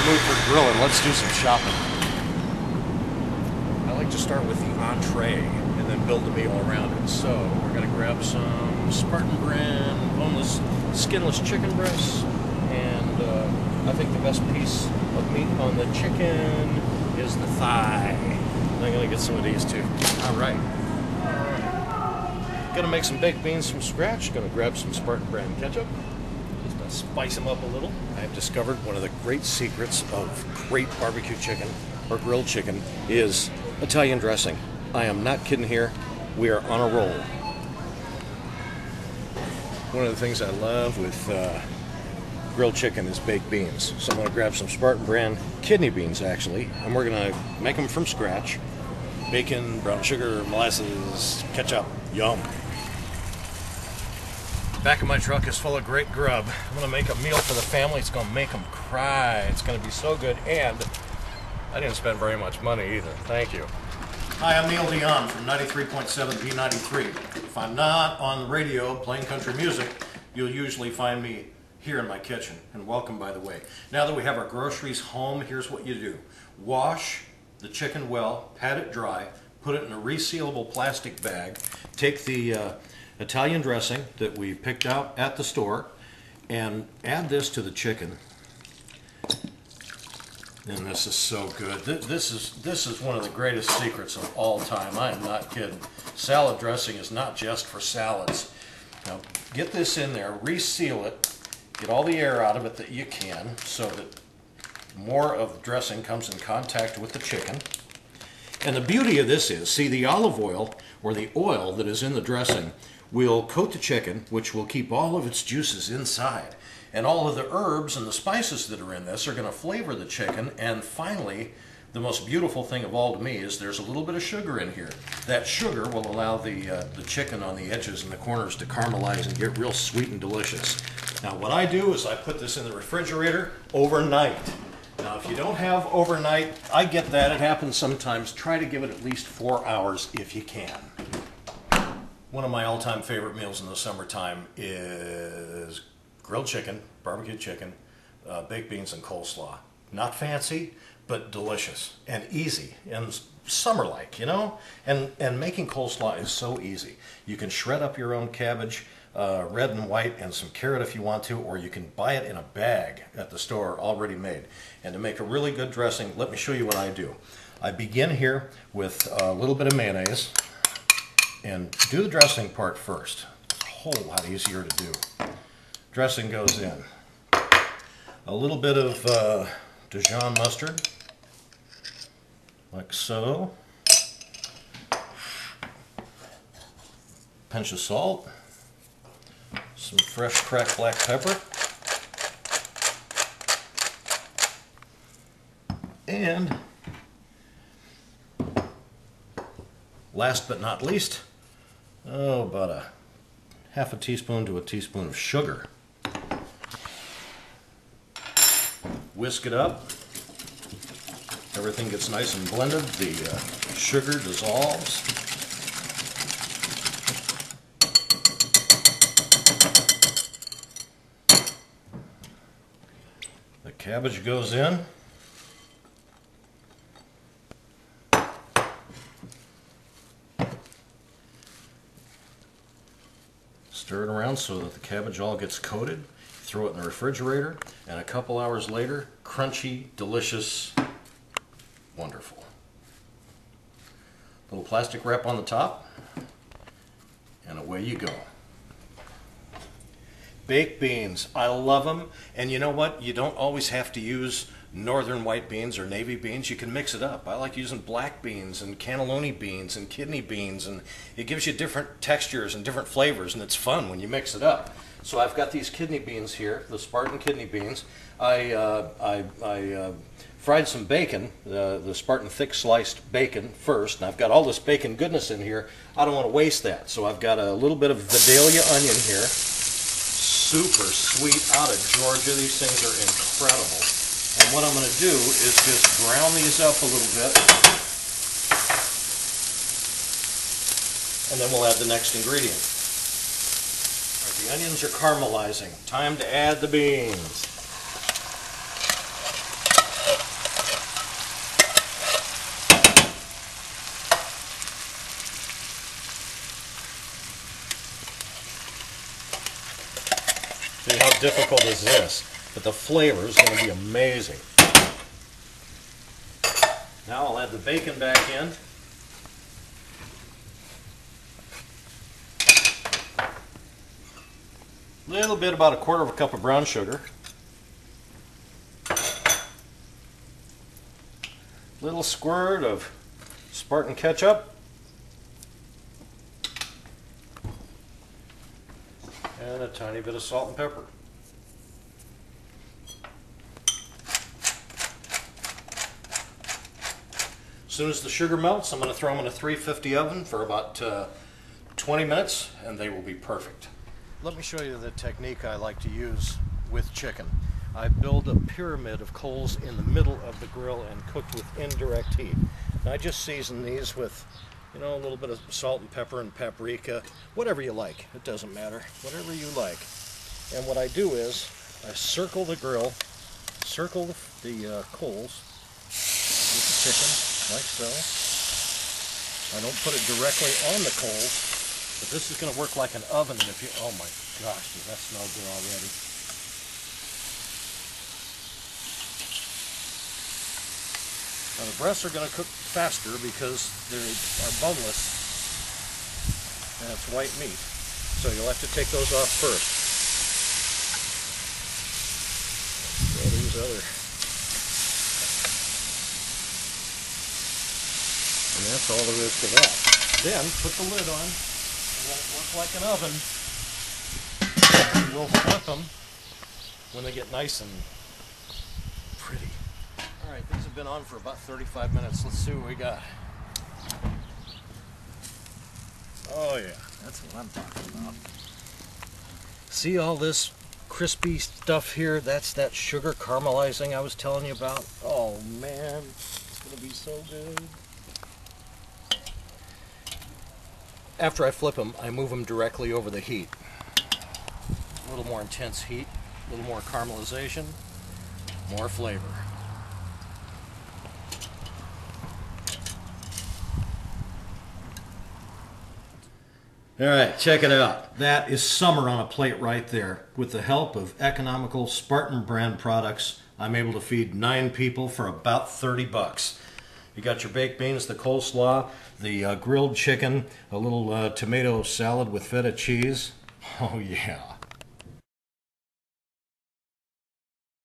the mood for grilling, let's do some shopping. I like to start with the entree and then build the meal around it. So we're going to grab some Spartan brand boneless, skinless chicken breasts, and I think the best piece of meat on the chicken is the thigh. I'm going to get some of these too. All right. Going to make some baked beans from scratch. Going to grab some Spartan brand ketchup. Spice them up a little. I have discovered one of the great secrets of great barbecue chicken or grilled chicken is Italian dressing. I am not kidding here. We are on a roll. One of the things I love with grilled chicken is baked beans. So I'm going to grab some Spartan brand kidney beans actually, and we're going to make them from scratch. Bacon, brown sugar, molasses, ketchup. Yum. Back of my truck is full of great grub. I'm going to make a meal for the family. It's going to make them cry. It's going to be so good, and I didn't spend very much money either. Thank you. Hi, I'm Neal Dion from 93.7 B93. If I'm not on the radio playing country music, you'll usually find me here in my kitchen. And welcome, by the way. Now that we have our groceries home, here's what you do. Wash the chicken well, pat it dry, put it in a resealable plastic bag, take the Italian dressing that we picked out at the store and add this to the chicken. And this is so good. This is one of the greatest secrets of all time. I am not kidding. Salad dressing is not just for salads. Now get this in there, reseal it, get all the air out of it that you can so that more of the dressing comes in contact with the chicken. And the beauty of this is, see, the olive oil or the oil that is in the dressing will coat the chicken, which will keep all of its juices inside. And all of the herbs and the spices that are in this are going to flavor the chicken. And finally, the most beautiful thing of all to me is there's a little bit of sugar in here. That sugar will allow the chicken on the edges and the corners to caramelize and get real sweet and delicious. Now what I do is I put this in the refrigerator overnight. Now if you don't have overnight, I get that, it happens sometimes. Try to give it at least 4 hours if you can. One of my all-time favorite meals in the summertime is grilled chicken, barbecue chicken, baked beans, and coleslaw. Not fancy, but delicious and easy and summer-like, you know? And making coleslaw is so easy. You can shred up your own cabbage, red and white, and some carrot if you want to, or you can buy it in a bag at the store already made. And to make a really good dressing, let me show you what I do. I begin here with a little bit of mayonnaise. And do the dressing part first. It's a whole lot easier to do. Dressing goes in. A little bit of Dijon mustard, like so. Pinch of salt. Some fresh cracked black pepper. And last but not least, about a half a teaspoon to a teaspoon of sugar. Whisk it up. Everything gets nice and blended. The sugar dissolves. The cabbage goes in. Stir it around so that the cabbage all gets coated. Throw it in the refrigerator, and a couple hours later, crunchy, delicious, wonderful. Little plastic wrap on the top, and away you go. Baked beans, I love them, and you know what? You don't always have to use northern white beans or navy beans. You can mix it up. I like using black beans and cannelloni beans and kidney beans, and it gives you different textures and different flavors, and it's fun when you mix it up. So I've got these kidney beans here, the Spartan kidney beans. I fried some bacon, the Spartan thick sliced bacon first, and I've got all this bacon goodness in here. I don't want to waste that, so I've got a little bit of Vidalia onion here. Super sweet, out of Georgia. These things are incredible. And what I'm going to do is just brown these up a little bit. And then we'll add the next ingredient. All right, the onions are caramelizing. Time to add the beans. See how difficult is this? But the flavor is going to be amazing. Now I'll add the bacon back in. A little bit, about 1/4 cup of brown sugar. Little squirt of Spartan ketchup. And a tiny bit of salt and pepper. As soon as the sugar melts, I'm going to throw them in a 350 oven for about 20 minutes, and they will be perfect. Let me show you the technique I like to use with chicken. I build a pyramid of coals in the middle of the grill and cooked with indirect heat. And I just season these with, a little bit of salt and pepper and paprika, whatever you like. It doesn't matter, whatever you like. And what I do is I circle the grill, circle the coals with the chicken, like so. I don't put it directly on the coals, but this is going to work like an oven. And if you, oh my gosh, does that smell good already? Now the breasts are going to cook faster because they are boneless and it's white meat. So you'll have to take those off first. Throw these other. And that's all there is to that. Then put the lid on and let it work like an oven. We'll flip them when they get nice and pretty. Alright, these have been on for about 35 minutes. Let's see what we got. Oh yeah, that's what I'm talking about. See all this crispy stuff here? That's that sugar caramelizing I was telling you about. Oh man, it's going to be so good. After I flip them, I move them directly over the heat. A little more intense heat, a little more caramelization, more flavor. All right, check it out. That is summer on a plate right there. With the help of economical Spartan brand products, I'm able to feed 9 people for about 30 bucks. You got your baked beans, the coleslaw, the grilled chicken, a little tomato salad with feta cheese. Oh yeah.